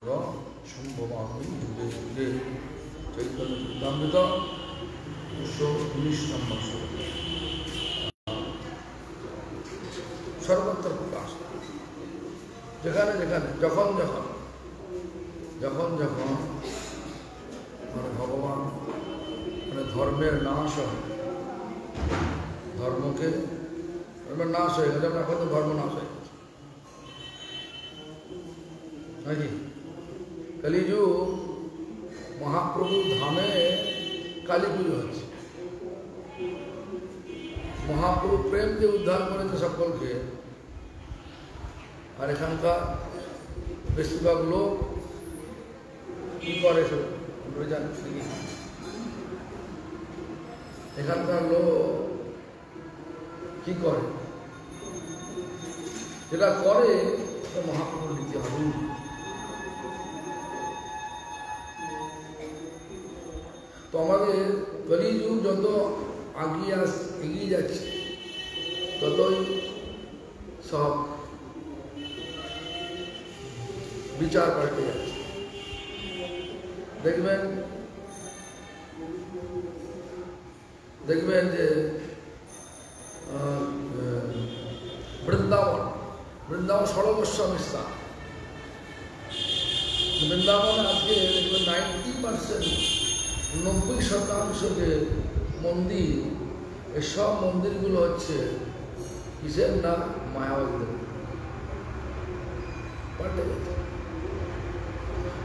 সম্ভবামি যুগে যুগে চৈতন্য চরিতামৃত 219 নম্বর শ্লোক। সর্বত্র প্রকাশ, যেখানে যেখানে যখন যখন যখন যখন মানে ভগবান মানে ধর্মের নাশ হয়, ধর্মের নাশ হয়ে গেছে। এখন তো ধর্ম নাশ হয়ে গেছে নাকি? কলিযুগ মহাপ্রভু ধামে কালী পুজো হচ্ছে। মহাপ্রভু প্রেম দিয়ে উদ্ধার করেছে সকলকে, আর এখানকার বেশিরভাগ লোক কি করে সব জানি। এখানকার লোক কি করে, যেটা করে মহাপ্রভুর নীতি হবে। তো আমাদের কলিযুগ যত এগিয়ে যাচ্ছে ততই সব বিচার পাল্টে যাচ্ছে। দেখবেন যে বৃন্দাবন সর্বস্বামী স্থান। বৃন্দাবনে আজকে দেখবেন 90% 90% যে মন্দির, এসব মন্দিরগুলো হচ্ছে কিসের না? মায়াবতীদের। পাল্টে গেছে।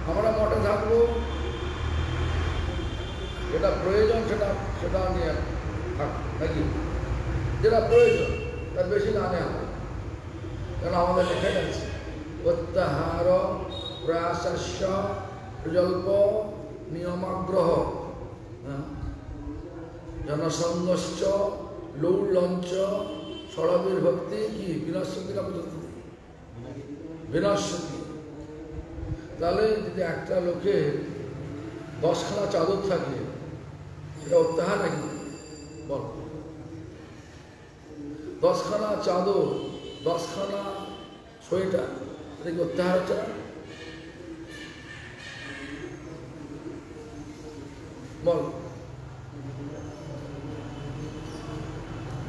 আমরা মঠে থাকবো, যেটা প্রয়োজন সেটা নিয়ে থাকবো নাকি? যেটা প্রয়োজন তার বেশি না নেওয়া হবে। কেন আমাদের লেখা যাচ্ছে প্রত্যাহার প্রয়াসস্য প্রজল্প নিয়মাগ্রহ জনসংঘশ্চ লৌলঞ্চ ষড়বীর ভক্তি কি বিনশ্বতী না বিনশ্বতী। তাহলে যদি একটা লোকের 10খানা চাদর থাকে, সেটা অত্যাহার নাকি? বল, 10খানা চাদর, 10খানা সোয়েটার, এটা কি অত্যাহার হচ্ছে না? বল।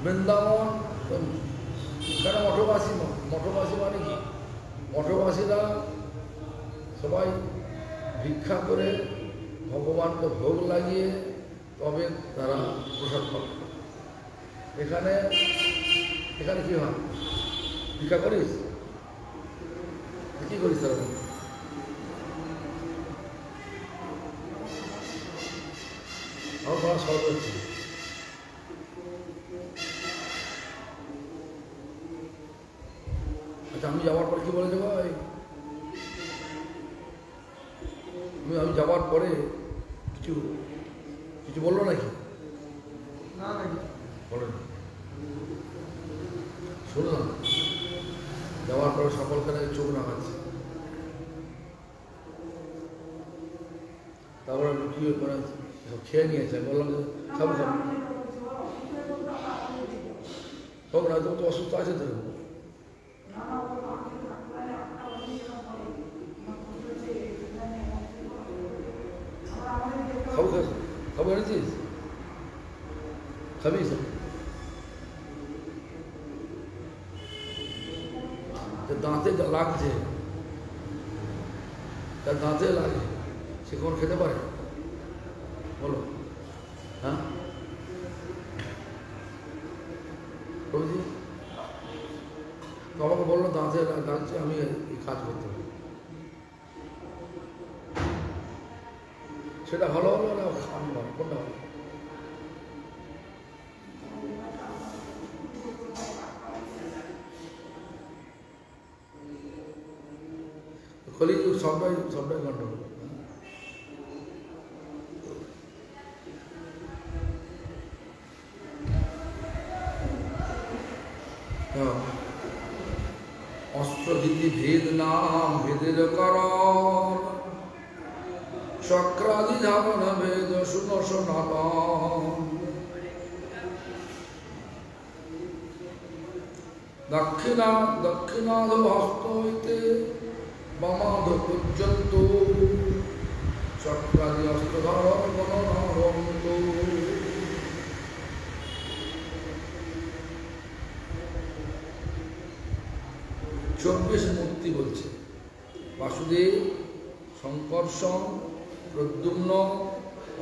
বৃন্দাবন কেন মঠবাসী? মঠবাসী মানে কি? মঠবাসীরা সবাই ভিক্ষা করে ভগবানকে ভোগ লাগিয়ে তবে তারা প্রসাদ পাবে। এখানে কি হয়? ভিক্ষা করিস? কি করিস তারা? আমার বলা সহজ হচ্ছে। আচ্ছা, আমি যাওয়ার পর কি বলে যাবো? আমি যাওয়ার পরে কিছু কিছু বললো নাকি? না বলেন। শুনলাম যাওয়ার পরে সকলখানে চোখ রাখাচ্ছে। তারপরে কি মানে সব খেয়ে নিয়েছে। বললাম যে সব হোক না, তো অসুস্থ আছে তো। খবর এনেছিস? খাবি সব? দাঁতে লাগছে, তার দাঁতে লাগে, সে কখন খেতে পারে? বলো। হ্যাঁ প্রভুজি তো আমাকে বললো দাঁতে লাগছে, আমি এই কাজ করতে হবে। সেটা ভালো হলো না আমি ভালো? কোনটা ভালো? কলিযুগ সবটাই গন্ডগোল। অস্ত্রদিতি ভেদ নাম ভেদের করণ চক্রাদি ধারণ ভেদ শুন সনাতন। দক্ষিণাধ হস্ত হইতে বামাধ পর্যন্ত চক্রাদি অস্ত্রধর গণধরন্ত। 24 মূর্তি বলছে। বাসুদেব, শঙ্কর্ষণ, প্রদ্যুম্ন,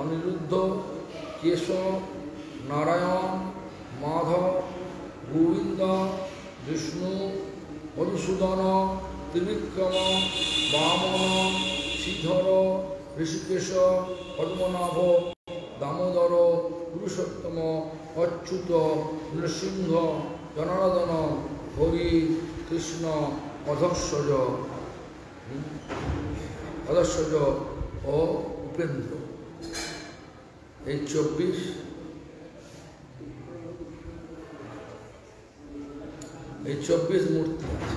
অনিরুদ্ধ, কেশব, নারায়ণ, মাধব, গোবিন্দ, বিষ্ণু, মধুসূদন, ত্রিবিক্রম, বামন, শ্রীধর, ঋষিকেশ, পদ্মনাভ, দামোদর, পুরুষোত্তম, অচ্যুত, নৃসিংহ, জনার্দন, হরি, কৃষ্ণ, অধস্বজ ও উপেন্দ্র। এই 24 মূর্তি আছে।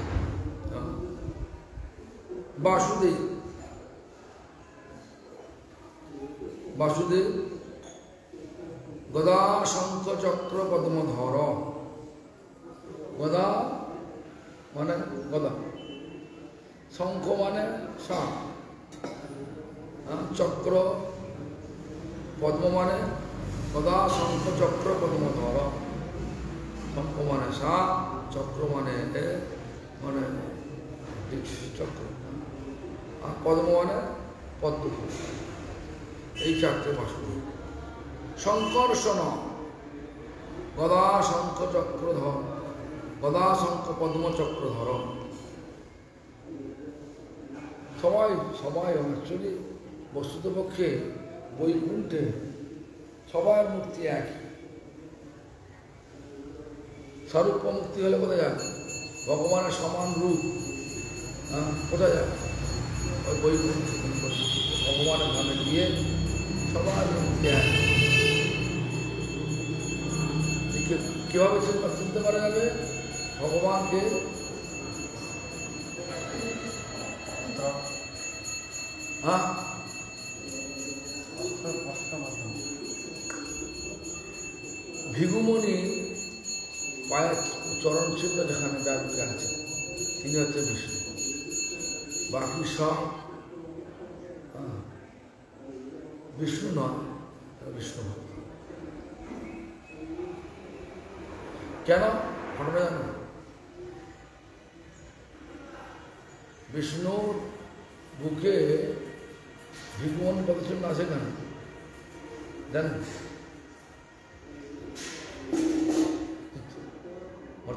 বাসুদেব গদা শঙ্খ চক্র পদ্মধর। গদা মানে গদা, শঙ্খ মানে সাপ, চক্র, পদ্ম মানে গদা শঙ্খ চক্র পদ্মধর। শঙ্খ মানে সাপ, চক্র মানে মানে চক্র, আর পদ্ম মানে পদ্ম। এই 4টে বাসুদেব। শঙ্কর্ষণ গদা শঙ্খ চক্রধর, গদা শঙ্খ পদ্ম চক্রধর। সবাই অ্যাকচুয়ালি বস্তুতপক্ষে বৈকুণ্ঠে সবার মূর্তি একই। স্বরূপ মুক্তি হলে কোথায় যায়? ভগবানের সমান রূপ কোথায় যায়? ওই বৈকুণ্ঠ ভগবানের ধামে গিয়ে সবার মূর্তি এক। কিভাবে চিনতে পারা যাবে ভগবানকে? ভিগুমণি পায়ের চরণ চিহ্ন যেখানে দাঁড়িয়ে আছে তিনি হচ্ছে বিষ্ণু। বাকি সব বিষ্ণু নয়, বিষ্ণু ভক্ত। কেন ঘটনা জানো? বিষ্ণুর বুকে ভিগুমন পদচিহ্ন আছে কেন জানেন?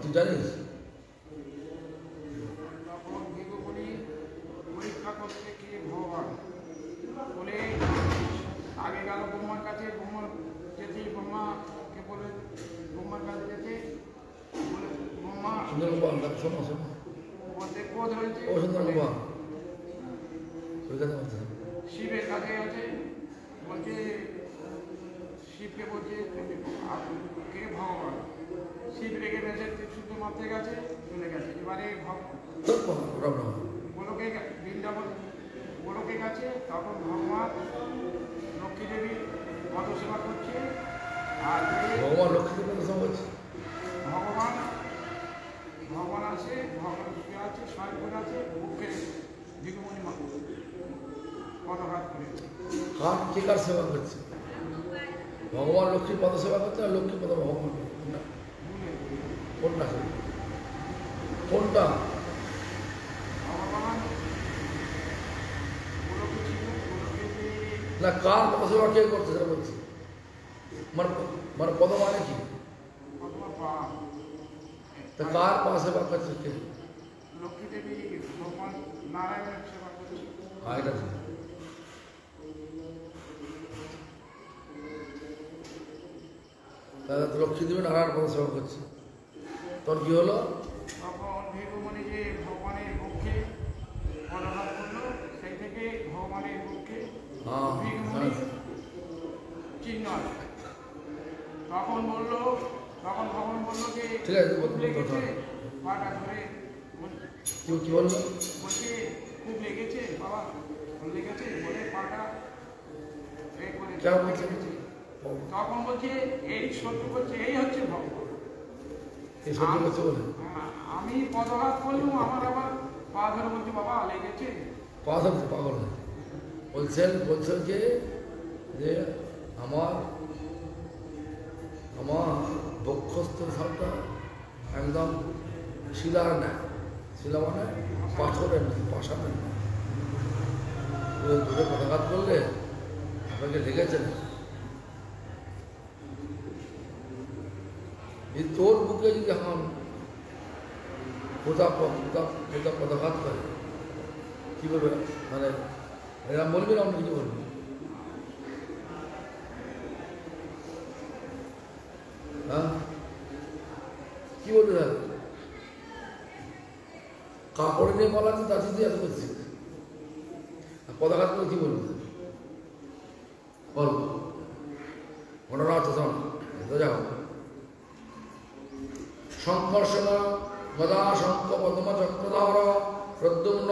তুই জানিস? পরীক্ষা করতে গিয়ে ভগবান বলে আগে গেল ব্রহ্মার কাছে, ব্রহ্মার যেতেই ব্রহ্মাকে বলে ব্রহ্মার কাছে যেতে বলে ব্রহ্মা শিবের কাছে আছে, বলছে শিবকে বলছে কে ভগবান। শিব রেগে গেছে, শুদ্ধ মারতে গেছে, চলে গেছে। এবারে গোলকে বৃন্দাবন গোলকে গেছে, তখন ভগবান লক্ষ্মী দেবী পদ সেবা করছে। আর ভগবান লক্ষ্মী দেবী ভগবান আছে, ভগবান শুয়ে আছে, স্বয়ং করে আছে, মুখে ভিগুমণি পদঘাত করে। কে কার সেবা করছে? ভগবান লক্ষ্মীর পদ সেবা করছে, আর লক্ষ্মী পদ ভগবান কোনটা? কোনটা? না, কার পদ সেবা কে করছে সেটা বলছি। মানে পদ মানে কি? তা কার পদ সেবা করছে কে? লক্ষ্মী দেবী ভগবান নারায়ণের সেবা করছে। এটা তাহলে লক্ষ্মী দেবী নারায়ণ পদ সেবা করছে। তোর কি হলো? তখন ভিগুমণি যে ভগবানের পক্ষে পদাঘাত করলো, সেই থেকে ভগবানের পক্ষে চিহ্ন। তখন ভগবান বললো যে ঠিক আছে, পাটা ধরে কি বললো? বলছে খুব লেগেছে বাবা, লেগেছে বলে পাটা তখন বলছে এই সত্য করছে, এই হচ্ছে ভগবান। আমি পদঘাত করলাম, আমার আবার পা ধরে বলছে বাবা লেগেছে, পা ধরছে, পাগল হয়ে বলছেন যে আমার বক্ষস্থ স্থানটা একদম শিলার নেয়, শিলা মানে পাথরের নেই, পাষাণের নেই, দূরে পদাঘাত করলে আপনাকে লেগেছে না। এই তোর বুকে যদি এখন পদাঘাত করে কি বলবে, মানে এরকম বলবে না, অন্য কিছু বলবে? হ্যাঁ, কি বলবে? তাহলে কাপড়ে নিয়ে বলা আছে, তার সাথে এত করছি, পদাঘাত করে কি বলবে? বল, ঘটনা হচ্ছে শোন, যাও। সংকর্ষণ গদা শঙ্খ পদ্ম চক্রধর প্রদ্যুম্ন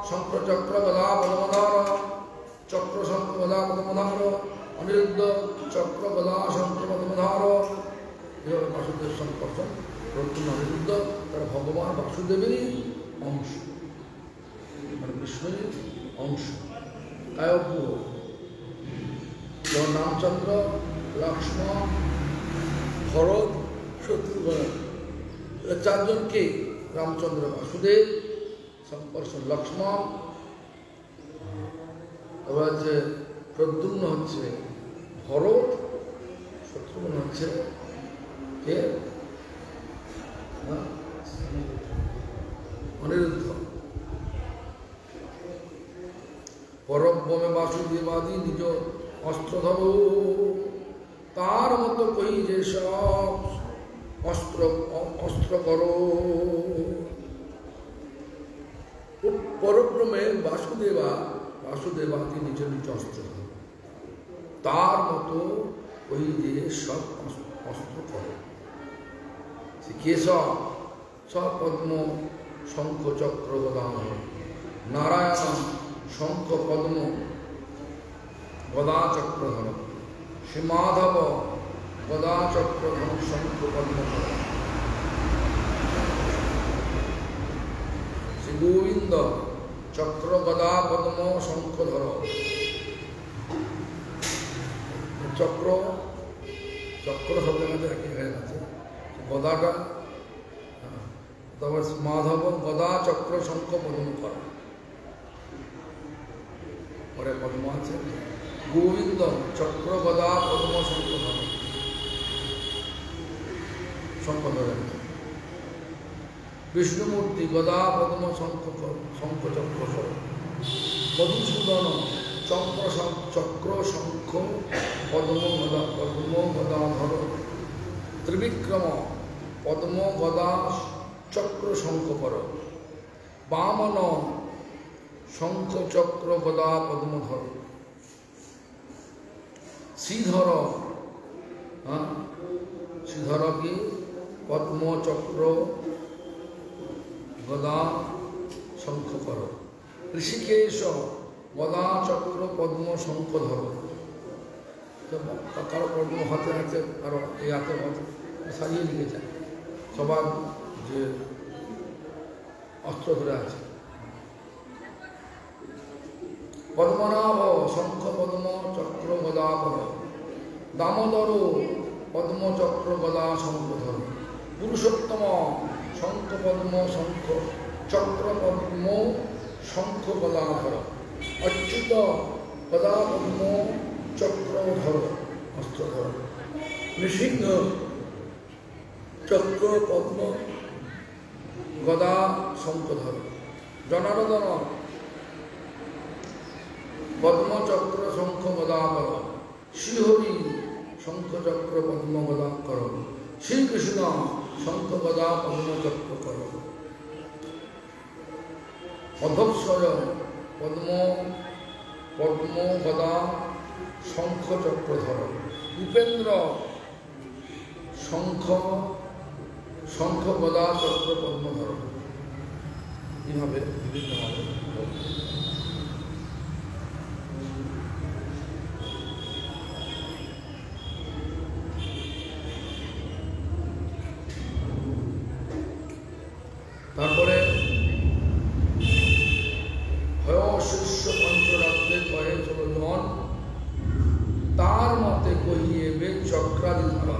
শঙ্খ চক্র গদা পদ্মধর চক্র শঙ্খ গদা পদ্মধর অনিরুদ্ধ চক্র গদা শঙ্খ পদ্মধর। এভাবে বাসুদেব সংকর্ষণ, প্রদ্যুম্ন, অনিরুদ্ধ তারা ভগবান বাসুদেবেরই অংশ, মানে বিষ্ণুর অংশ, কায়ব্য। যেমন রামচন্দ্র, লক্ষ্মণ, ভরত, শত্রুঘ্ন, চারজনকে রামচন্দ্র বাসুদেব, সংকর্ষণ লক্ষ্মণ, এবার হচ্ছে প্রদ্যুম্ন হচ্ছে ভরত, শত্রুঘ্ন হচ্ছে কে? অনিরুদ্ধ। পরব্রমে বাসুদেবাদি নিজ অস্ত্রধর, তার মতো কই যে সব অস্ত্র করো। পরব্রমে বাসুদেবাদি নিজ নিজ অস্ত্র, তার মতো ওই যে সব অস্ত্র করো। কে সব? সব পদ্ম শঙ্খ চক্র গদা, নারায়ণ শঙ্খ পদ্ম গদা চক্রধর, শ্রী মাধব গদা চক্রধর শঙ্খ পদ্ম, শ্রী গোবিন্দ চক্র গদা পদ্ম শঙ্খধর। চক্র চক্র সব জায়গাতে একই হয়ে আছে, গদাটা, তারপর মাধব গদা চক্র শঙ্খ পদ্ম করা, পরে পদ্ম আছে। গোবিন্দ চক্র গদা পদ্ম শঙ্খধর, শঙ্খধর। বিষ্ণুমূর্তি গদা পদ্ম শঙ্খ চক্র কর। মধুসূদন চক্র শঙ্খ পদ্ম গদাধর। ত্রিবিক্রম পদ্ম গদা চক্র শঙ্খ কর। বামন শঙ্খ চক্র গদা পদ্মধর। শ্রীধর, শ্রীধর কি? পদ্ম চক্র গদা শঙ্খ কর। ঋষিকেশ গদা চক্র পদ্ম শঙ্খ ধর। কারো পদ্ম হাতে আছে, কারো এই হাতে সাজিয়ে লিখেছে, সবার যে অস্ত্র ধরে আছে। পদ্মনাভ শঙ্খ পদ্ম চক্র গদা কর। দামোদর পদ্ম চক্র গদা শঙ্খধর। পুরুষোত্তম শঙ্খ পদ্ম শঙ্খ চক্র পদ্ম শঙ্খ গদাধর। অচ্যুত গদা পদ্ম চক্রধর অস্ত্রধর। নৃসিংহ চক্র পদ্ম গদা শঙ্খধর। জনার্দন পদ্ম চক্র শঙ্খ গদা কর। শ্রীহরি শঙ্খ চক্র পদ্ম গদা কর। শ্রীকৃষ্ণ শঙ্খ গদা পদ্ম চক্র কর। অধস্বয় পদ্ম গদা শঙ্খ চক্র ধর। উপেন্দ্র শঙ্খ গদা চক্র পদ্ম ধর। এইভাবে বিভিন্নভাবে তারপরে বলে কয়ে চলজন তার মতে কহিয়েবে চক্রাদি ধারা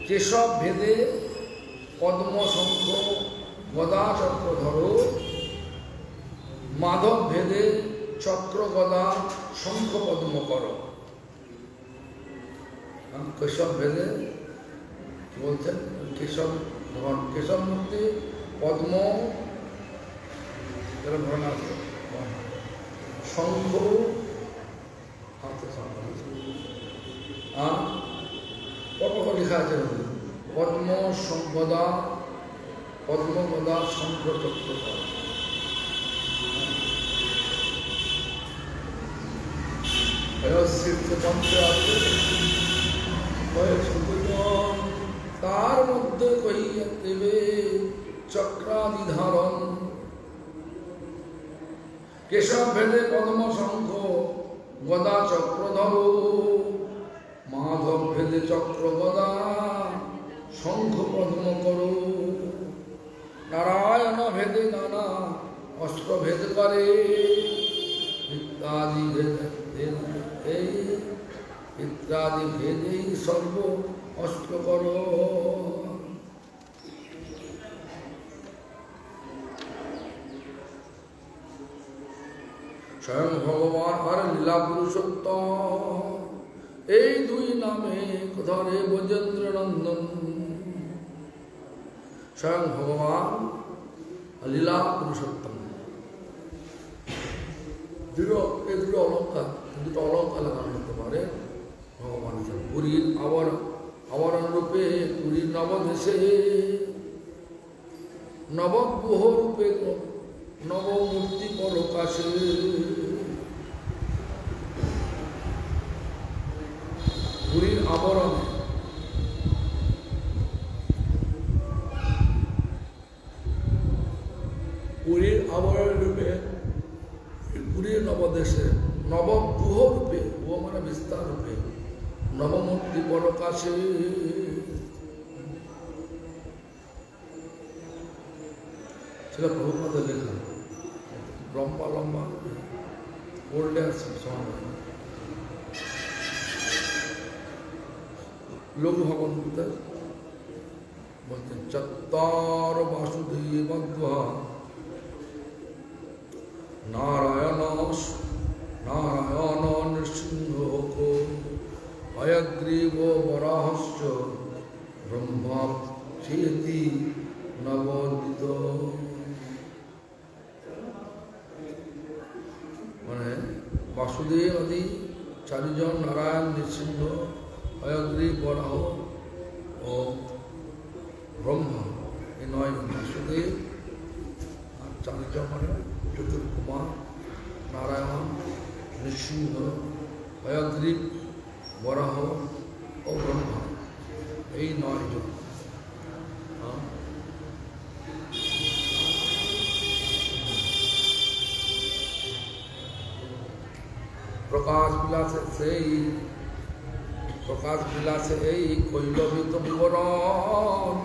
কেশব ভেদে পদ্ম শঙ্খ গদা চক্র ধরো মাধব ভেদে চক্র গদা শঙ্খ পদ্ম করো। কেশব ভেদে কি বলছেন? কেশব ধন, কেশব মূর্তি পদ্ম ধরন আছে, শঙ্খ হাতে আর কত লেখা আছে পদ্ম গদা, পদ্ম গদা শঙ্খ চক্র তার মধ্যে কহিয়া দেবে চক্রাদি ধারণ কেশব ভেদে পদ্ম শঙ্খ গদা চক্র ধরো মাধব ভেদে চক্র গদা শঙ্খ পদ্ম করো নারায়ণ ভেদে নানা অস্ত্র ভেদ করে ইত্যাদি ইত্যাদি ভেদেই সর্ব অস্ত্র করো। স্বয়ং ভগবান আর লীলা পুরুষোত্তম এই দুই নামে ধরে ব্রজেন্দ্র নন্দন। স্বয়ং ভগবান লীলা পুরুষোত্তম এই দুটো অলঙ্কার, দুটো অলঙ্কার লাগানো হতে পারে ভগবান পুরীর আবরণ রূপে, পুরীর নবদেশে নবগ্রহ রূপে নবমূর্তি পরকাশে পুরীর আবরণে রূপে পুরীর নবদেশে নবগ্রহ রূপে, ও মানে বিস্তার রূপে নবমূর্তি পরকাশে সেটা প্রভুপাদের লেখা লম্বা লম্বা পড়লে আসছে সময় লঘু ভগবত বলছেন চত্বার বাসুদেব নারায়ণ নারায়ণ নৃসিংহ হয়গ্রীব বরাহশ্চ ব্রহ্মা চেতি নবদিত। মানে বাসুদেব আদি চারিজন নারায়ণ নৃসিংহ হয়গ্রীব বরাহ ও ব্রহ্মা এই নয় বাসুদেব আর চারিজন মানে চতুর্কুমার নারায়ণ নৃসিংহ হয়গ্রীব বরাহ ও ব্রহ্মা এই নয় জন। প্রকাশ বিলাসে এই কৈলবিত বিবরণ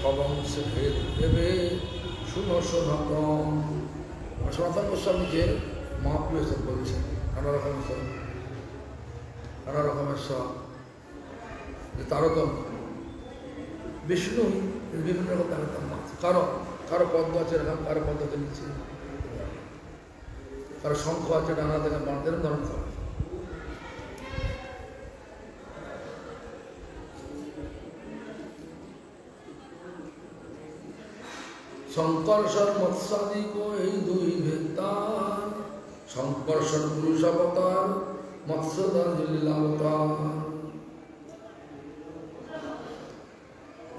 সব অংশে ভেদ দেবে শুনো সনাতন। সনাতন গোস্বামীকে মহাপ্রিয় সব বলছে নানা রকমের সব যে তারতম বিষ্ণু বিভিন্ন রকম তারতম্য আছে। কারো পদ্ম আছে এরকম, কারো পদ্মকে নিচ্ছে, কারো শঙ্খ আছে নানা থেকে বাঁধের ধরন করে। শঙ্কর্ষণ মৎস্যাদিক এই দুই ভেদার, শঙ্কর্ষণ পুরুষ অবতার, মৎস্যদান লীলাবতার।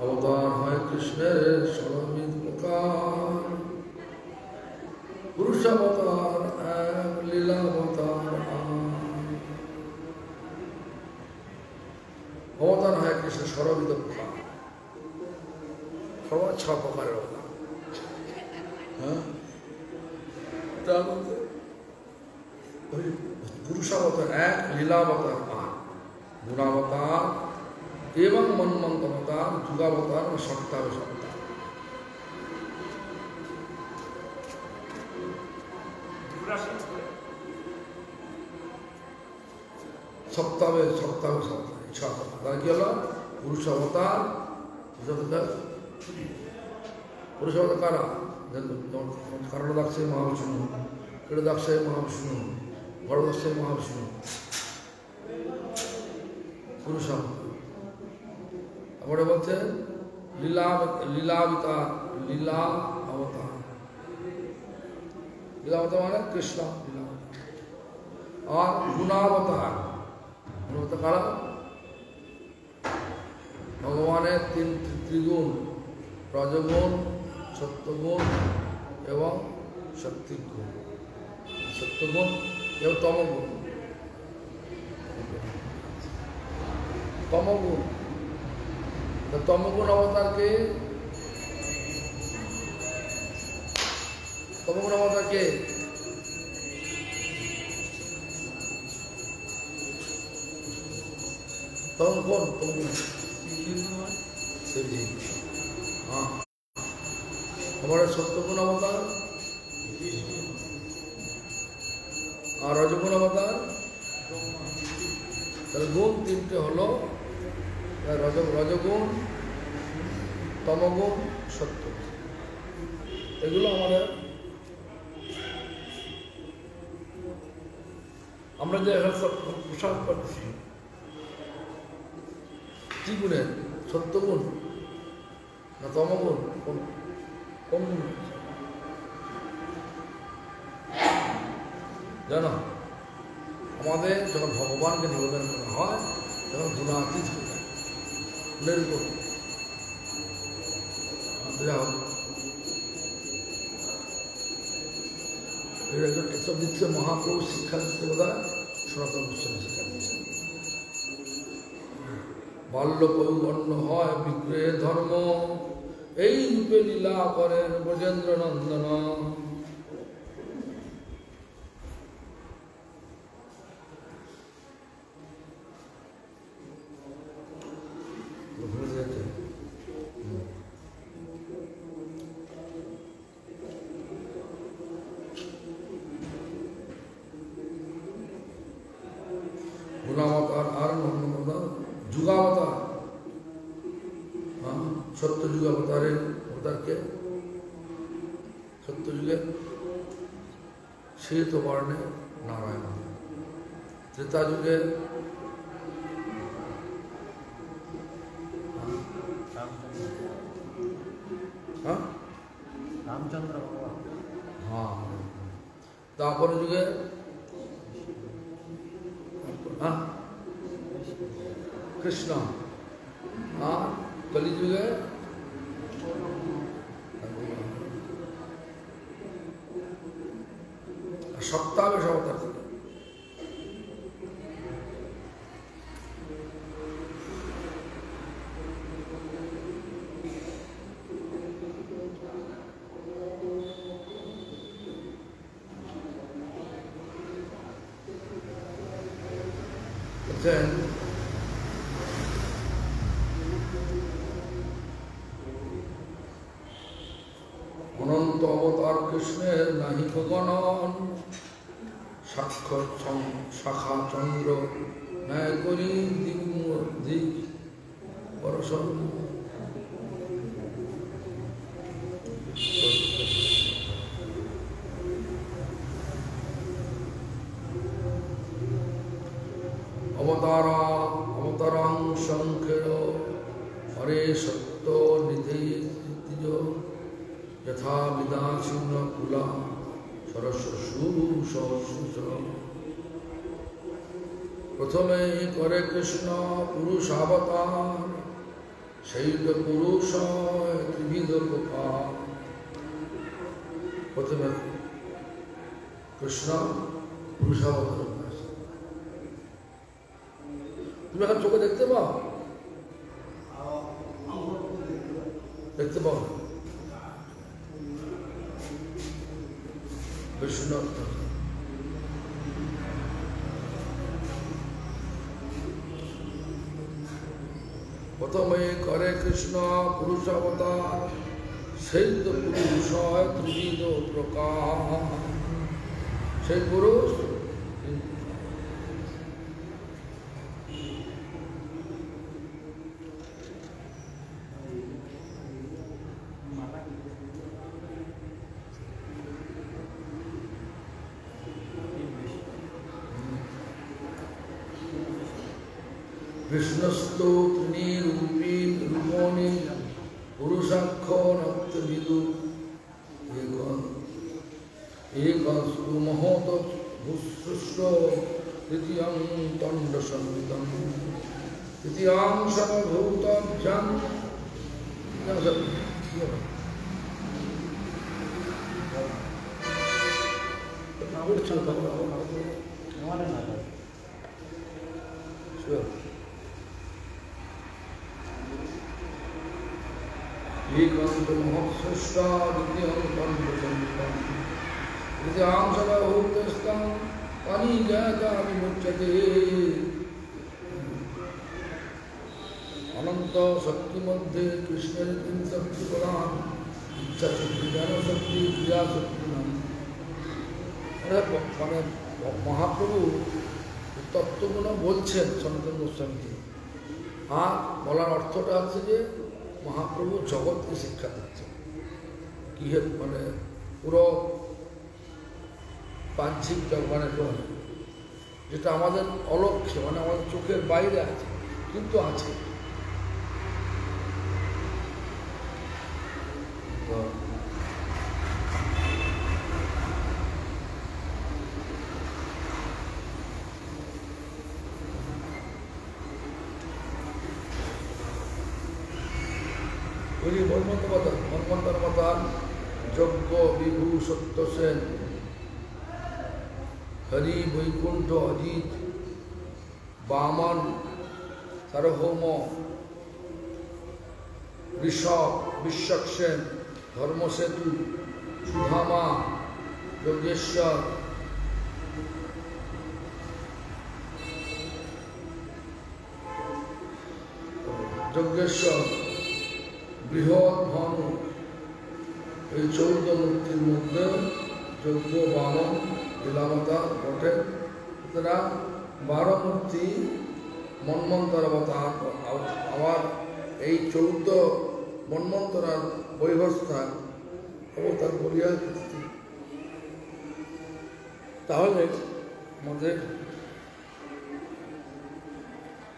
অবতার হয় কৃষ্ণের ষড়বিধ প্রকার, পুরুষাবতার এক লীলাবতার। অবতার হয় কৃষ্ণের ষড়বিধ প্রকার, সবার 6 প্রকারের অবতার। পুরুষাবতার এক, লীলাবতার 8, গুণাবতার এবং মন্মন্ত অবতার, যুগাবতার ও সত্তার সত্তা। সপ্তাহে তার কি হলো পুরুষ অবতার। পুরুষ অবতার কারা? কারণ দাক্ষায় মহাবিষ্ণু, কেটে দাক্ষায় মহাবিষ্ণু, বড় দাক্ষায় মহাবিষ্ণু, পুরুষ অবতার। তারপরে বলছে লীলাবতার, লীলা অবতার। লীলাবতার মানে কৃষ্ণ লীলাবতার। আর গুণাবতার, গুণাবতার কারা? ভগবানের তিন ত্রিগুণ, রজগুণ, সত্যগুণ এবং সাত্বিক গুণ। সত্যগুণ এবং তমগুণ। তমগুণ, তমগুণ অবতারকে, তমগুণ অবতারকে তখন কোন তমগুণ? হ্যাঁ, আমাদের সত্যগুণ অবতার আর রজগুণ অবতার। তাহলে গুণ তিনটে হলো রজগুণ, তমগুণ, সত্য। এগুলো আমাদের, আমরা যে পোশাক পাচ্ছি কি গুণের? সত্যগুণ না তমগুণ? কোন গুণ জানো? আমাদের যখন ভগবানকে নিবেদন করা হয় তখন গুণাতীত হয়ে যায়, গুণের উপর। এসব দিচ্ছে মহাপ্রভু শিক্ষা দিচ্ছে, বোধ হয় সনাতন গোস্বামী শিক্ষা দিচ্ছে। বাল্য পরিবর্ণ হয় বিগ্রহে ধর্ম, এই রূপে লীলা করেন ব্রজেন্দ্র নন্দন। গুণাবতার আর নন্দনবতার, যুগাবতার। সত্য যুগাবতারের অবতারকে সত্য যুগে শ্বেত বর্ণে নারায়ণ, ত্রেতা যুগে রামচন্দ্র। হ্যাঁ, তারপরে যুগে কৃষ্ণ, আর কলিযুগে সপ্তাহে অবতার ছিল। অনন্ত অবতার কৃষ্ণের নাহি গণন, সাক্ষর শাখা চন্দ্র ন্যায় করি দিক পরশন। অবতারাং সংখ্যের হরে সত্য নিধি যথা বিদাসীন কুলা সরস্বসূষ। প্রথমে করে কৃষ্ণ পুরুষাবতার, সেই তো পুরুষ ত্রিবিধ প্রকার। প্রথমে কৃষ্ণ পুরুষাবতার। তুমি এখন চোখে দেখতে পাও? দেখতে পাও কৃষ্ণ প্রথমে করে কৃষ্ণ পুরুষাবতার, সেই তো পুরুষ ত্রিবিধ প্রকার। সেই পুরুষ কৃষ্ণস্থ ত্রিণী রূপণী পুরুষাক্ষ নক্তবিদু একস্তু মহত ভূসৃষ্ট তৃতীয়ং তণ্ড সংহিতম তৃতীয়াং সর্বভূতভ্যাং एकंत महत्सृष्टा द्वितीयं तण्डसंहितं तृतीयां सर्वभूतस्थं अनिज्ञाता विमुच्यते अनंत शक्ति मध्य कृष्ण तीन शक्ति प्रधान इच्छा शक्ति ज्ञान शक्ति क्रिया शक्ति नाम মানে মহাপ্রভু তত্ত্বগুলো বলছেন সনাতন গোস্বামীকে আর বলার অর্থটা হচ্ছে যে মহাপ্রভু জগৎকে শিক্ষা দিচ্ছেন কি মানে পুরো বাহ্যিক জগৎ যেটা আমাদের অলক্ষ্যে মানে আমাদের চোখের বাইরে আছে কিন্তু আছে মন্মন্তরবতার যজ্ঞ বিভু সত্যসেন হরি বৈকুণ্ঠ অজিত বামন সার্বভৌম ঋষভ বিশ্বক্সেন ধর্মসেতু সুধামা যোগেশ্বর বৃহৎ ভানু এই 14 মূর্তির মধ্যে যজ্ঞ বামন লীলাবতার বটে তারা 12 মূর্তি মন্বন্তর অবতার আবার এই 14 মন্বন্তরার বৈভস্থান অবতার বলিয়া তাহলে আমাদের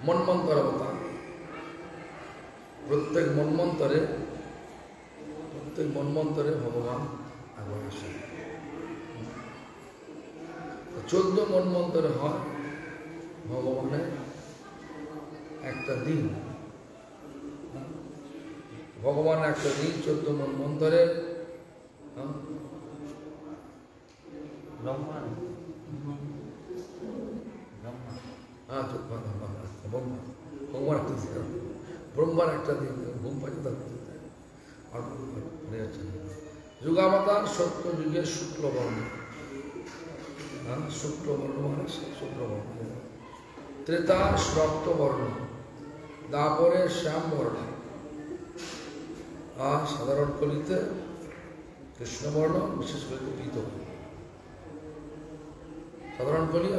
মন্বন্তর অবতার প্রত্যেক মন্বন্তরে ভগবান আবার আসেন 14 মন্বন্তরে হয় ভগবানের একটা দিন ভগবান একটা দিন 14 মন্বন্তরে ব্রহ্মার একটা দিন ঘুম পাই যুগাবতার সত্য যুগের শুক্লবর্ণ শুক্লবর্ণ মানে শুক্লবর্ণ ত্রেতা রক্তবর্ণ দাপরে শ্যামবর্ণ আর সাধারণ কলিতে কৃষ্ণবর্ণ বিশেষ করে পীত সাধারণ কলি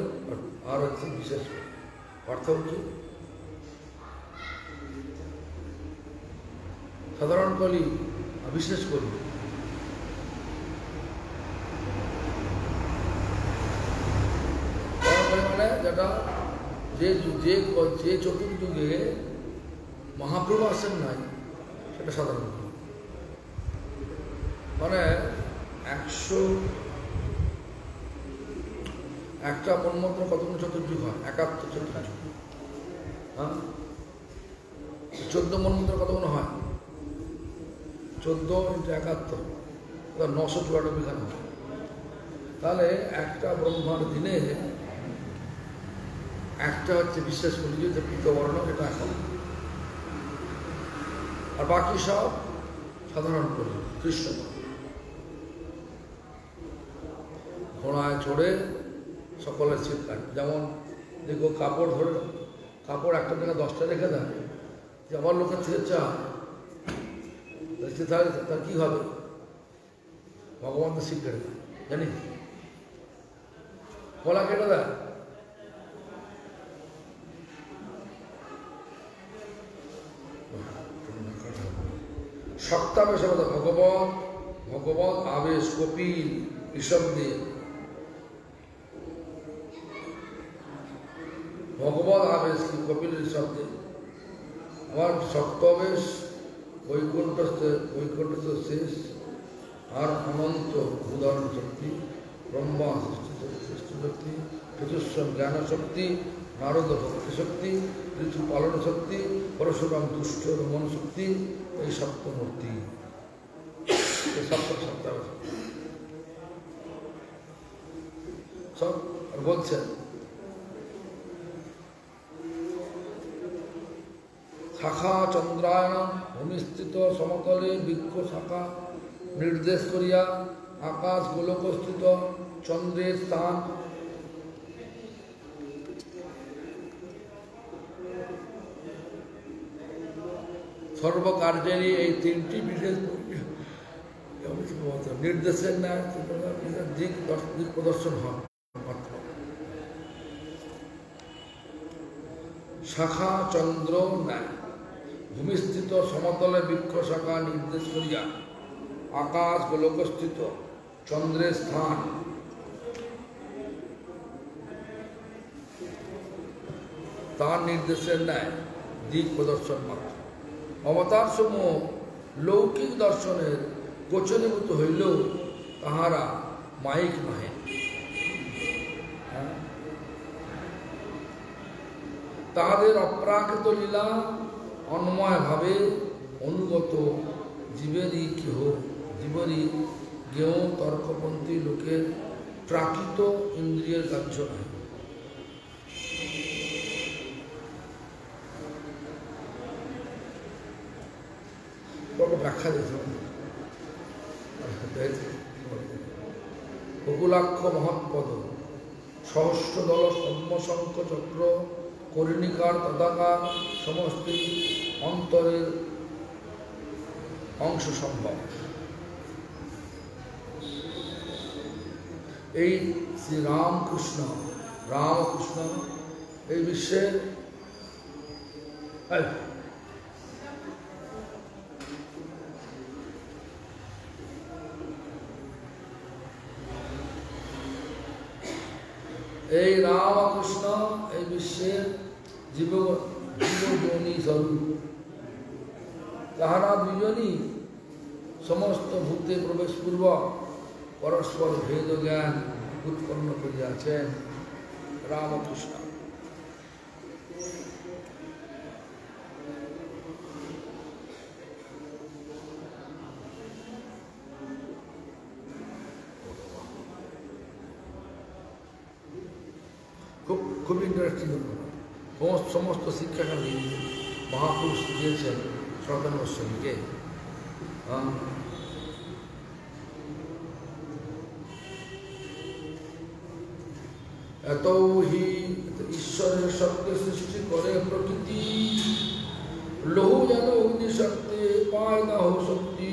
আর হচ্ছে বিশেষ অর্থ হচ্ছে সাধারণ কলি বিশেষ কলি মানে যেটা যে চতুর্যুগে মহাপ্রভু আসেন নাই সেটা সাধারণ কলি মানে 100 মন্মন্ত্র কতগুলো চতুর্যুগ হয় 71 চতুর্যুগ 14 মন্মন্ত্র কতগুলো হয় 14 × 71 994 খান হয় তাহলে একটা ব্রহ্মার দিনে একটা হচ্ছে বিশ্বাস করি যে পীতবর্ণ এটা এখন আর বাকি সব সাধারণ করি কৃষ্ণ ঘোড়ায় চড়ে সকলের চিৎকার যেমন দেখো কাপড় ধরে কাপড় একটা থেকে 10টা রেখে দেয় যে আমার লোকের থেকে তার কি হবে ভগবান তো শিখ কেড়ে দেয় জানি গলা কেটে দেয়। সত্তাবেশ ভগবত, ভগবত আবেশ, কপিল এসব দিয়ে ভগবত আবেশ কি কপিল এসব দিয়ে। আবার সপ্তবেশ বৈকুণ্ঠ শেষ, আর অনন্ত উদাহরণ শক্তি, ব্রহ্মা সৃষ্টি শক্তি, চতুষ্ম জ্ঞান শক্তি, নারদ ভক্তি শক্তি, ঋতু পালন শক্তি, পরশুরাম দুষ্ট রমন শক্তি, এই সপ্তমূর্তি, এই সপ্তাবেশ সব বলছেন। শাখা চন্দ্রায়ণ ভূমিস্থিত সমতলে বৃক্ষ শাখা নির্দেশ করিয়া আকাশ গোলকস্থিত চন্দ্রের স্থান, সর্বকার্যেরই এই তিনটি বিশেষ নির্দেশের ন্যায় দিক প্রদর্শন হয় মাত্র। শাখা চন্দ্র ন্যায় ভূমিস্থিত সমতলে বৃক্ষ শাখা নির্দেশ করিয়া আকাশ গোলকস্থিত চন্দ্রের স্থান, তার নির্দেশের ন্যায় দিক প্রদর্শন মাত্র। অবতার সমূহ লৌকিক দর্শনের গোচরীভূত হইলেও তাহারা মায়িক নহে। তাহাদের অপ্রাকৃত লীলা অন্ময়ভাবে অনুগত জীবেরই জ্ঞেয় তর্কপন্থী লোকের প্রাকৃত ইন্দ্রিয়ের কার্য নয়। ব্যাখ্যা দিয়েছেন বকুলাক্ষ মহৎপদ সহস্রদল পদ্মশঙ্খ চক্র কর্ণিকার তদাকার সমস্ত অন্তরের অংশ সম্ভব। এই শ্রী রামকৃষ্ণ এই বিশ্বের এই রামকৃষ্ণ এই বিশ্বের জীবজনী স্বরূপ। তাহারা দুজনই সমস্ত ভূতে প্রবেশপূর্বক পরস্পর ভেদ জ্ঞান উৎপন্ন করিয়াছেন। রামকৃষ্ণ খুব ইন্টারেস্টিং। সমস্ত শিক্ষাকারী মহাপুরুষ দিয়েছেন সনাতন গোস্বামীকে। এত হি ঈশ্বরের শক্তি সৃষ্টি করে প্রকৃতি, লৌহ যেন অগ্নি শক্তি পায় না হো শক্তি।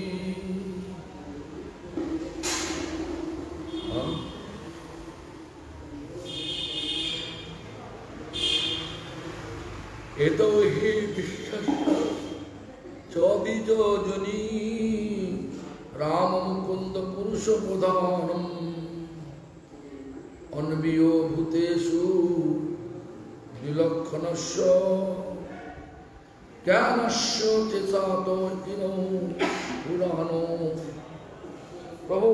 এত হি বিশ্বাস চবিজনী রাম মুকুন্দ পুরুষ প্রধানম অন্বীয় ভূতেষু বিলক্ষণস্য জ্ঞানস্য চেতাত পুরাণ। প্রভু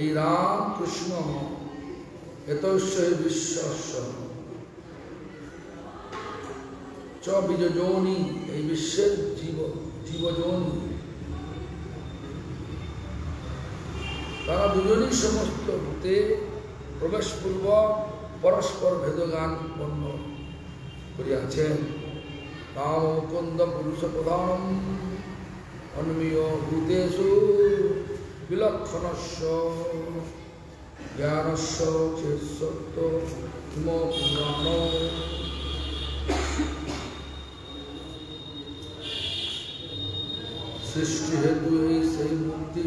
এই রামকৃষ্ণ এতস্য বিশ্বস্য চ বীজযোনি, এই বিশ্বের জীবযোনি। তারা দুজনই সমস্ত ভূতে প্রবেশপূর্বক পরস্পর ভেদজ্ঞান উৎপন্ন করিয়াছেন। রাম মুকুন্দ পুরুষ প্রধানম অন্বীয় ভূতেষু বিলক্ষণস্য। জ্ঞানস্য চেতসত্য কিম পুরাণ সৃষ্টি হেতু এই সেই মুক্তি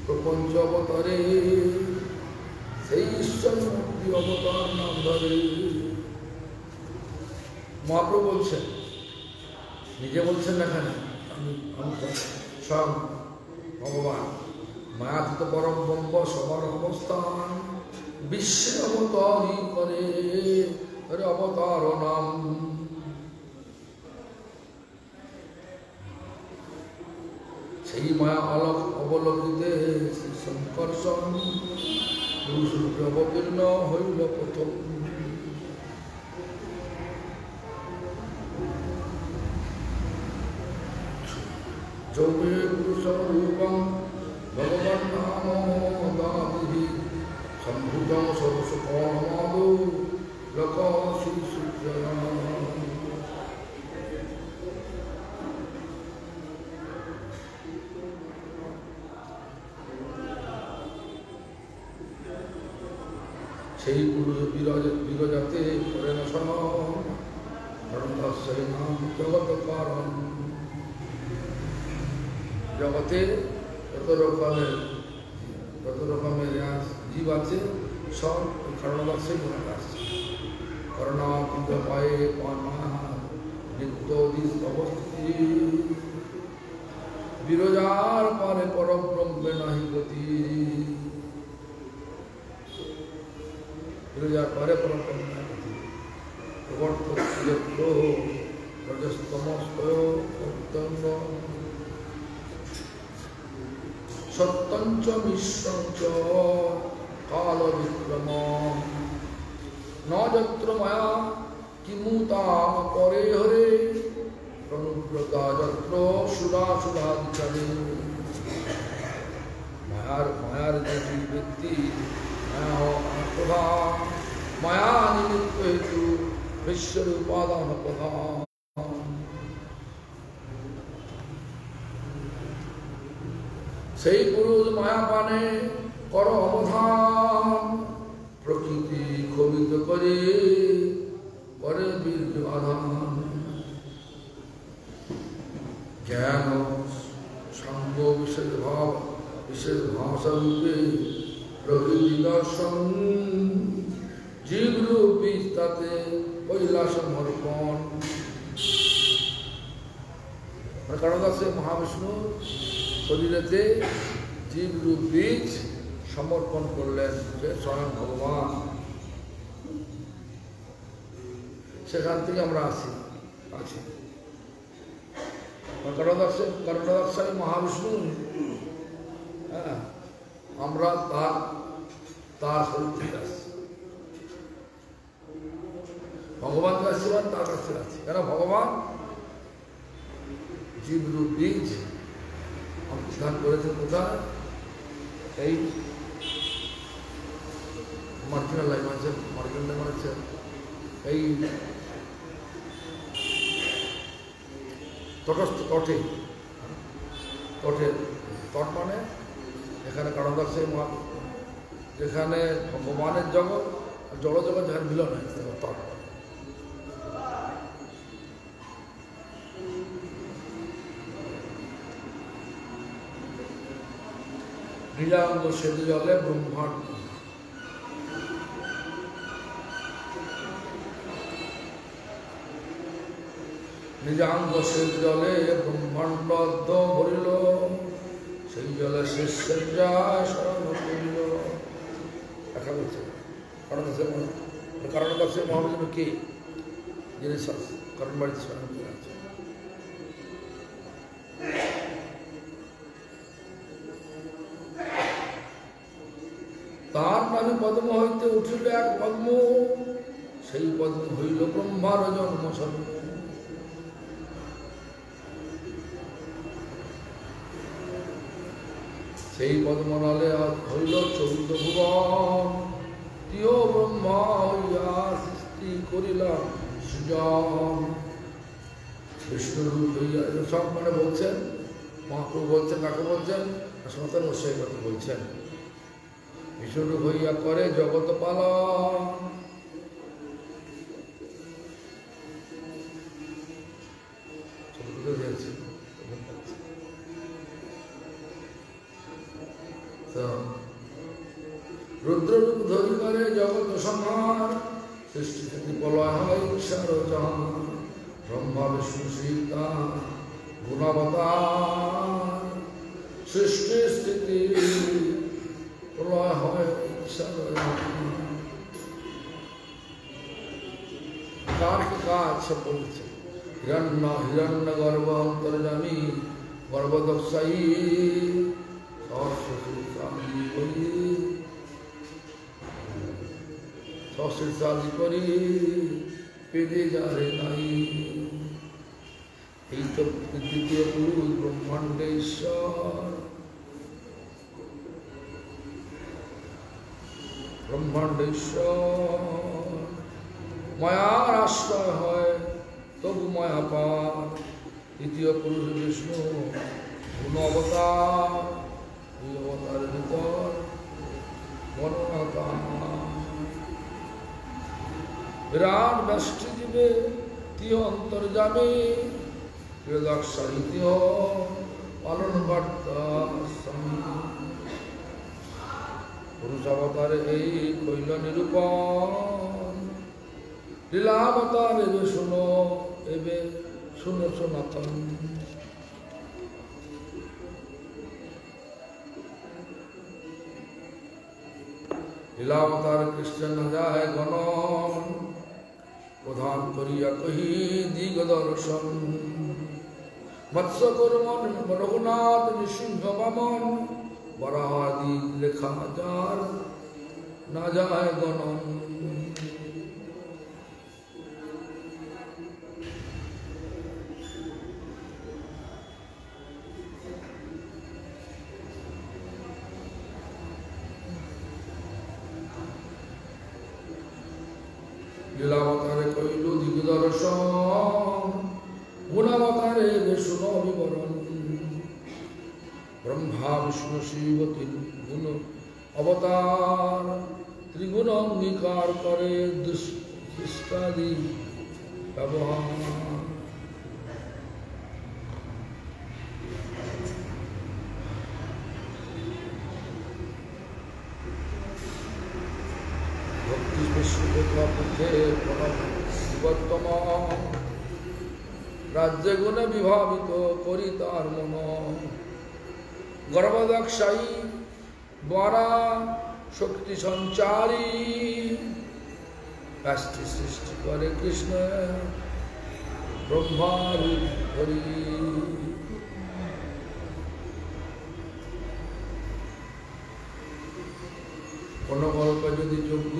প্রপঞ্চ অবতারে সেই ঈশ্বর মুক্তি অবতার নাম ধরে। মহাপ্রভু বলছেন, নিজে বলছেন না কেন, আমি স্বয়ং ভগবান মায়াতীত পরম ব্রহ্ম সবার অবস্থান বিশ্বে অবতারই করে অবতার নাম। সেই মায়া আলোক অবলম্বিতে শ্রী শঙ্কর্ষণ পুরুষরূপে অবতীর্ণ হইল প্রথম। যৌবে পুরুষরূপং ভগবান নাম দাবিহি সম্ভূতং সর্বসুখমাদৌ লোকশ্রী সূর্যয়া। সেই পুরুষ বিরজাতে করেন সেই নাম জগৎ কারণ। জগতে যত রকমের জীব আছে সব কারণদাসেই মনে আসছে। করোনা কিন্তু পায়ে পানা নিত্য অবস্থিতি বিরজার পারে পরব্রহ্মে নাহি গতি। বিরজার পারে পরব্রহ্মে নাহি গতি। প্রবর্তযত্র রজস্তমস্তয় অত্যন্ত সত্যঞ্চ মিশ্রঞ্চ কাল বিক্রম ন যত্র মায়া কিমুতা পরে হরে প্রণুব্রতা যত্র সুরা সুধাধিকারে। মায়ার যে ব্যক্তি প্রধান মায়া নিমিত্ত হেতু বিশ্বের উপাদান প্রধান। সেই পুরুষ মায়া পানে কর অবধান প্রকৃতি ক্ষোভিত করে করে বীর্য আধান। জ্ঞান সঙ্গ বিশেষ ভাষারূপে প্রকৃতি দর্শন জীবরূপী তাতে পৈলা সমর্পণ। কারণ আছে মহাবিষ্ণু শরীরেতে জীবরূপ বীজ সমর্পণ করলেন স্বয়ং ভগবান। সেখান থেকে আমরা আছি। কর্ণদাক্ষাই মহাবিষ্ণু, হ্যাঁ, আমরা তার শরীর থেকে আসছি। ভগবান কাছে তার কাছে আছি, কেন ভগবান জীবরূপ বীজ অঙ্কুধান করেছে কোথায়? এই মার্জিনাল লাইন আছে, এই তটস্থ তটে তট মানে এখানে কারণদাসে যেখানে ভগবানের জগৎ আর জড়জগৎ যেখানে মিলন হয় তট। নীলাঙ্গ সেতু জলে ব্রহ্মাণ্ড। নিজাঙ্গ সেতু জলে ব্রহ্মাণ্ড ভরিল, সেই জলে শিষ্যের যায় শরণ করিল। দেখা যাচ্ছে কারণদাসের মহাবিষ্ণু কে? যিনি কারণ বাড়িতে শরণ করে আছে। তার নামে পদ্ম হইতে উঠিল এক পদ্ম, সেই পদ্ম হইল ব্রহ্মার জন্ম সর্ব। সেই পদ্মনালে হইল 14 ভুবন, তিয় ব্রহ্মা হইয়া সৃষ্টি করিলাম সুজন। বিষ্ণুরূপ হইয়া সব মানে বলছেন, মহাপ্রভু বলছেন, কাকে বলছেন? সনাতন গোস্বামী কথা বলছেন। বিষ্ণু হইয়া করে জগৎ পালন। রুদ্ররূপ ধরি করে জগৎ সংহার, সৃষ্টি স্থিতি প্রলয় হয় ঈশ্বর জান। ব্রহ্মা বিষ্ণু সীতা গুণাবতার, সৃষ্টি স্থিতি প্রলয় হয় ঈশ্বর জান। কার কি কাজ সব বলছে। হিরণ্য গর্ভ অন্তর্যামী গর্ভদক্ষায়ী সহস্রী করি পেদে যারে নাই। এই তো দ্বিতীয় পুরুষ ব্রহ্মাণ্ডেশ্বর। মায়ার আশ্রয় হয় তবু মায়া পার। দ্বিতীয় পুরুষ বিষ্ণু গুণ অবতার, দুই অবতার ভিতর বর্ণনা। বিরাট ব্যষ্টি জীবে তিয় অন্তর্যামী, সাহিত্য পালন কর্তা স্বামী। পুরুষ অবতারে এই কইল নিরূপণ, লীলাবতার এবে শুনো সনাতন। লীলাবতার কৃষ্ণ না যায় গণন, প্রধান করিয়া কহি দিগ দর্শন। মৎস্য কর্মন রঘুনাথ নৃসিংহ বামন, বরাহাদি লেখা যার না যায় গণন। লীলাবতারে কইল দিগদর্শন, গুণাবতারে শুন বিবরণ। ব্রহ্মা বিষ্ণু শিব তিন গুণ অবতার, ত্রিগুণ অঙ্গীকার করে দৃষ্টাদি ব্যবহার। রাজ্যে গুণে বিভাবিত করি তার মন। গর্ভদক্ষায়ী দ্বারা শক্তি সঞ্চারী, ব্যষ্টি সৃষ্টি করে কৃষ্ণ ব্রহ্মার ধরি। কোন গল্প যদি যোগ্য,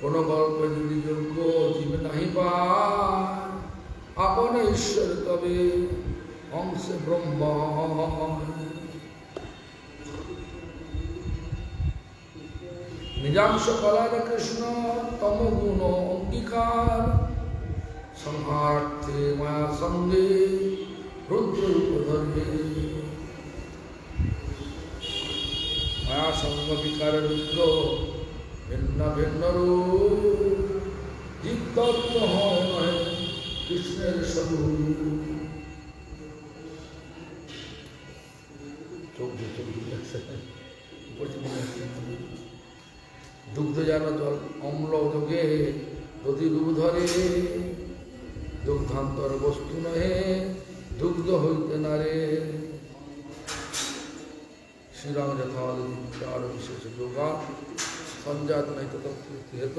কোন গল্প যদি যোগ্য জীব নাহি পায়, আপন ঈশ্বর তবে অংশে ব্রহ্ম। নিজাংশ কলার কৃষ্ণ তম গুণ অঙ্গীকার, সংহারার্থে মায়া সঙ্গে রুদ্ররূপ ধরে। মায়া সঙ্গ বিকার রুদ্র ভিন্ন ভিন্ন রূপ, জীবতত্ত্ব হয় কৃষ্ণের স্বরূপ। দুগ্ধ যেন জল অম্ল যোগে যদি রূপ ধরে, দুগ্ধান্তর বস্তু নহে দুগ্ধ হইতে নারে। শ্রীরাম যথার বিশেষ যোগা সঞ্জাত নাই তথ্যেত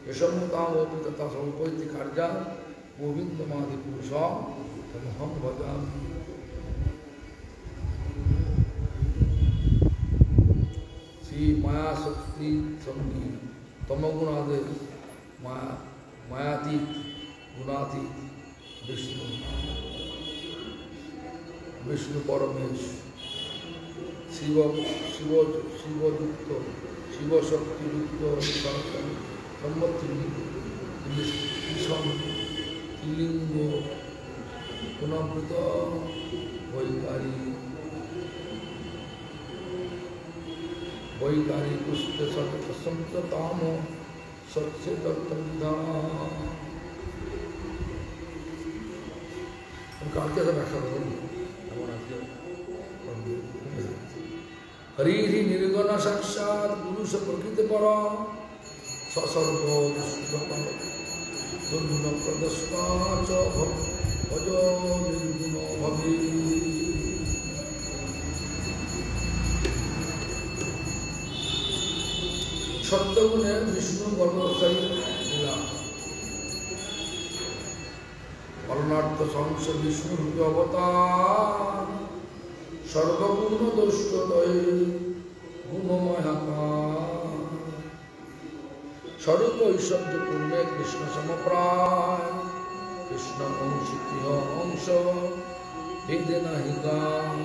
यशमुतामोपि तथा समुपैति कार्या गोविंदमादि पुरुषा तमहं भजामि। श्री माया शक्ति संगी तमगुणादि मायातीत गुणातीत विष्णु विष्णु परमेश शिव शिवयुक्त शिव शक्तियुक्त सम्मति त्रिलिंग পুনঃপ্রত বৈকারী বৈকারী পুষ্পে সন্ততাম সচ্ছে দত্তবিধান। কালকে ব্যাখ্যা করুন এমন আজকে হরি নির্গণ সাক্ষাৎ পুরুষ প্রকৃতি পর সসর্ব প্রদর্শনাচ ভজ নির্গুণ ভবে। সত্যগুণে বিষ্ণু গর্ভশালী লীলা পরণার্থ সংস বিষ্ণু রূপে অবতার সর্বগুণ দোষ্টদয়ে গুণময়াকার স্বরূপ ঐশ্বর্য পূর্ণে কৃষ্ণ সমপ্রায় কৃষ্ণ অংশিত অংশ ভেদে নাহি গান।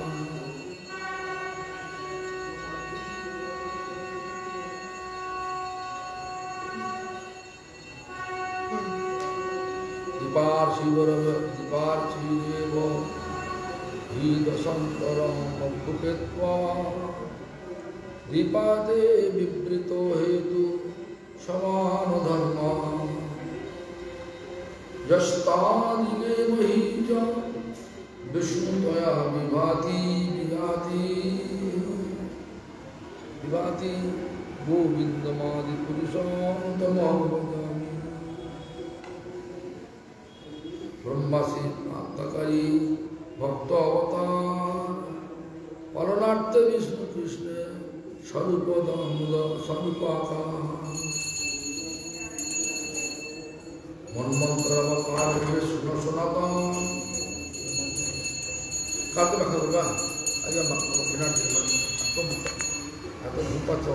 দীপার্থিদেব হৃদসন্তরম ভূপেত্বা দীপাদে বিবৃত হেতু সমান ধর্ম যস্তাদিগে মহীজ বিষ্ণুতয়া বিভাতি বিভাতি বিভাতি গোবিন্দমাদি পুরুষোত্তমং ভজামি। ব্রহ্মাসি আত্মকারী ভক্ত অবতার পালনার্থে বিষ্ণু কৃষ্ণের স্বরূপ স্বরূপাকার মন্মন্ত্র অবতার বিষ্ণু সনাতন। কালকে ব্যাখ্যা করবা আজ এত ভূপাচ্ছ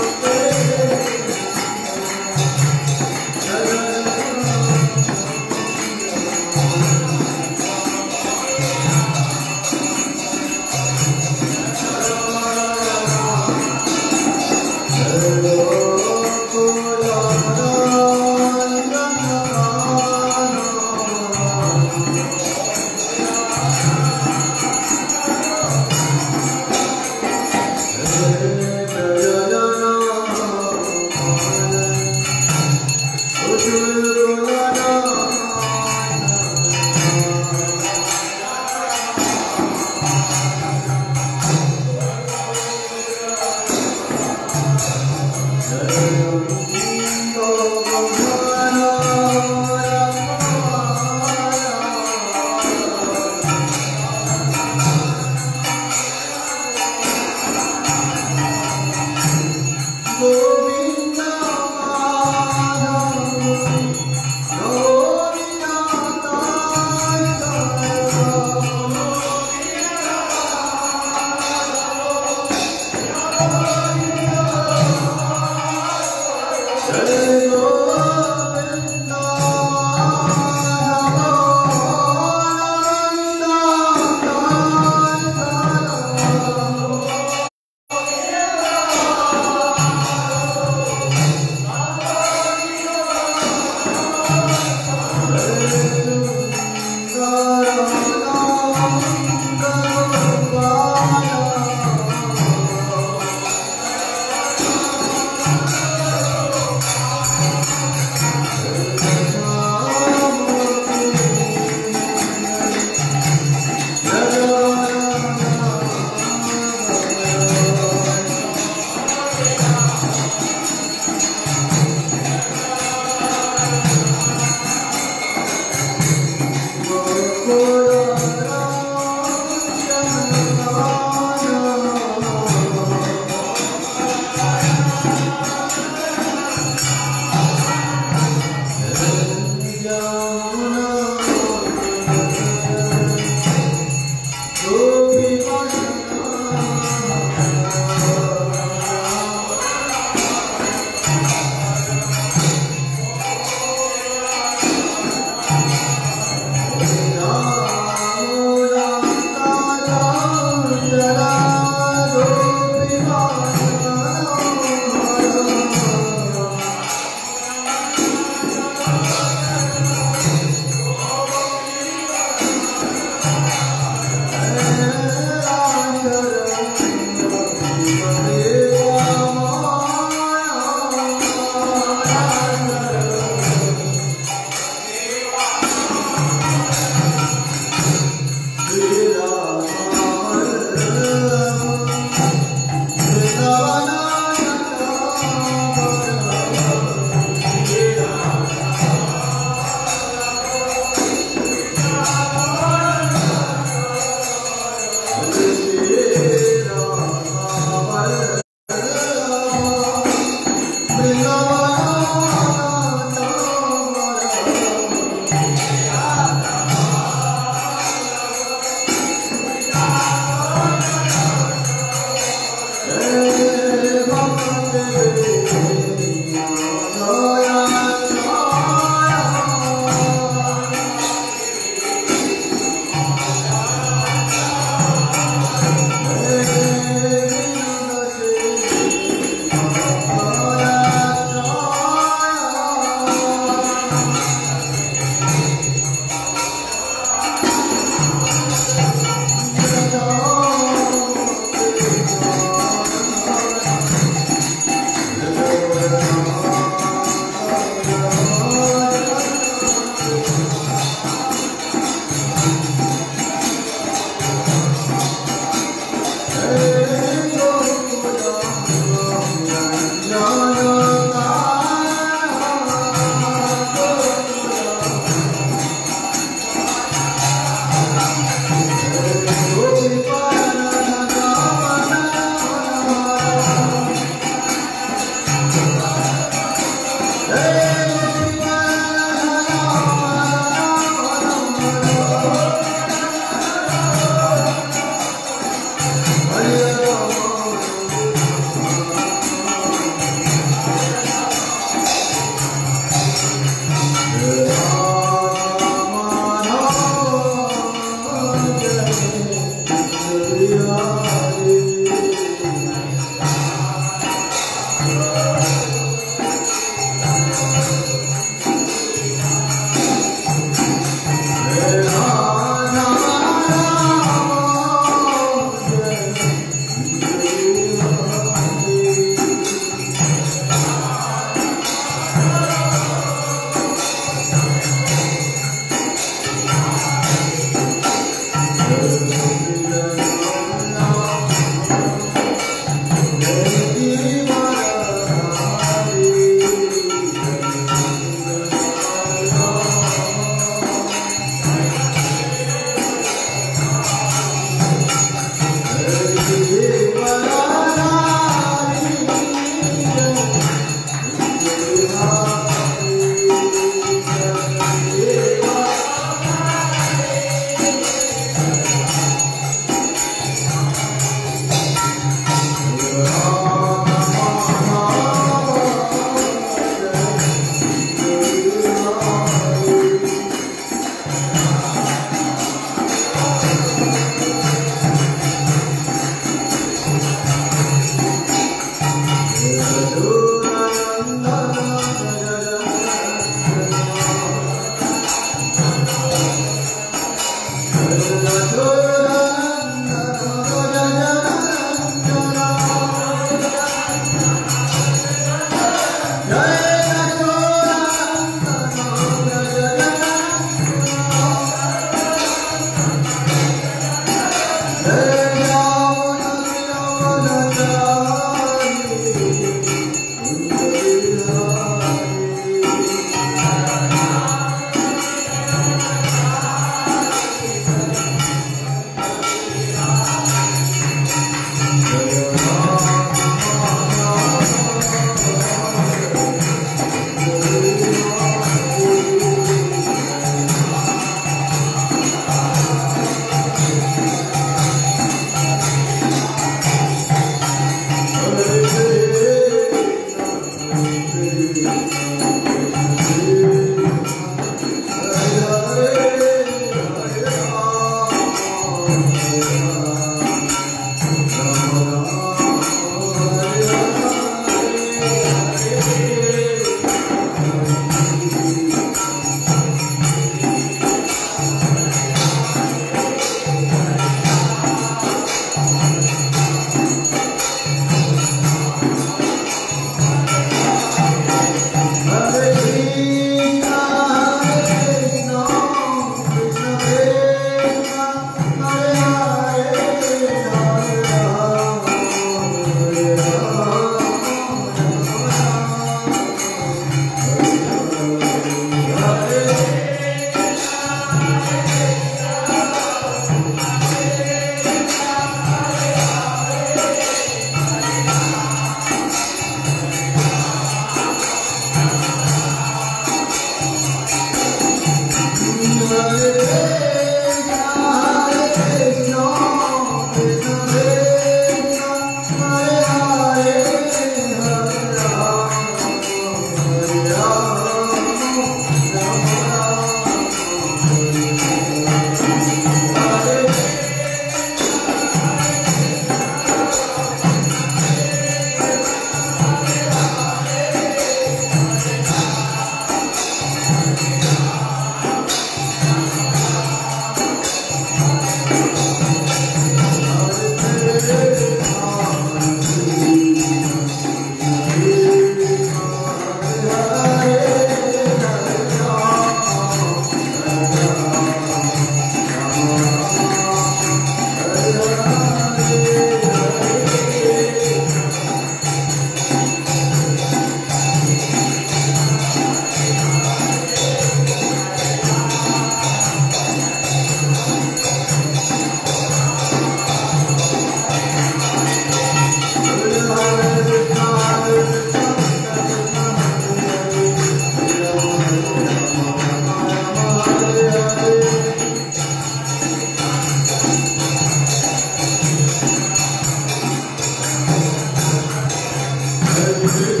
Thank you.